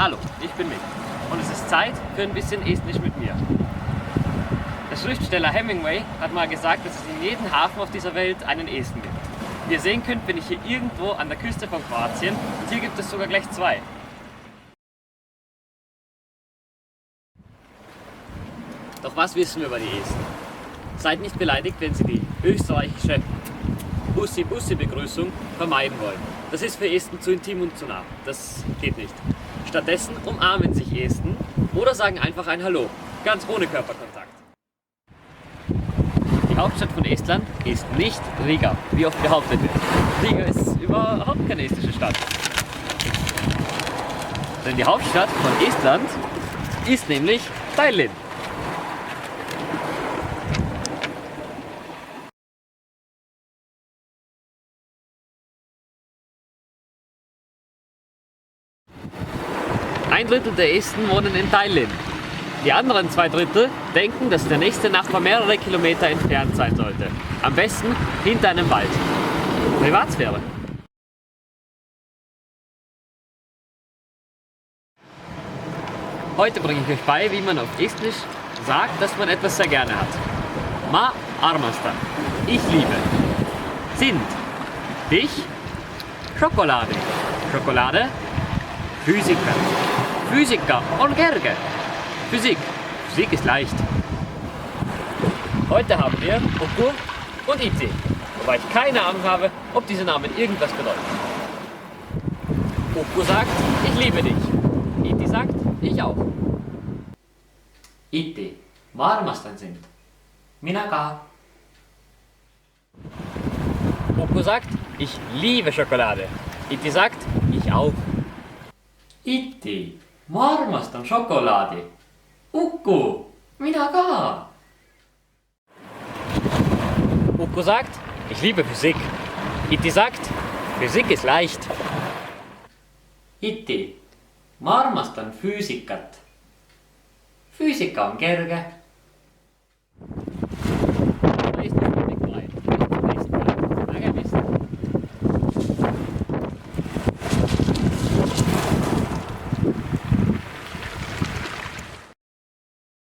Hallo, ich bin Mick und es ist Zeit für ein bisschen Estnisch mit mir. Der Schriftsteller Hemingway hat mal gesagt, dass es in jedem Hafen auf dieser Welt einen Esten gibt. Wie ihr sehen könnt, bin ich hier irgendwo an der Küste von Kroatien und hier gibt es sogar gleich zwei. Doch was wissen wir über die Esten? Seid nicht beleidigt, wenn sie die österreichische Bussi-Bussi-Begrüßung vermeiden wollen. Das ist für Esten zu intim und zu nah. Das geht nicht. Stattdessen umarmen sich Esten oder sagen einfach ein Hallo, ganz ohne Körperkontakt. Die Hauptstadt von Estland ist nicht Riga, wie oft behauptet wird. Riga ist überhaupt keine estische Stadt. Denn die Hauptstadt von Estland ist nämlich Tallinn. Ein Drittel der Esten wohnen in Tallinn. Die anderen 2 Drittel denken, dass der nächste Nachbar mehrere Kilometer entfernt sein sollte. Am besten hinter einem Wald. Privatsphäre. Heute bringe ich euch bei, wie man auf Estnisch sagt, dass man etwas sehr gerne hat. Ma armastan. Ich liebe. Sind. Dich. Schokolade. Schokolade. Physiker. Physiker on kerge. Physik. Physik ist leicht. Heute haben wir Uku und Iti, wobei ich keine Ahnung habe, ob diese Namen irgendwas bedeuten. Uku sagt, ich liebe dich. Iti sagt, ich auch. Iti, ma armastan sind. Mina ka. Uku sagt, ich liebe Schokolade. Iti sagt, ich auch. Iti, ma armastan šokolaadi. Uku, mina ka. Uku sagt, ich liebe Physik. Iti sagt, Physik ist leicht. Iti, ma armastan füüsikat. Füüsika on kerge.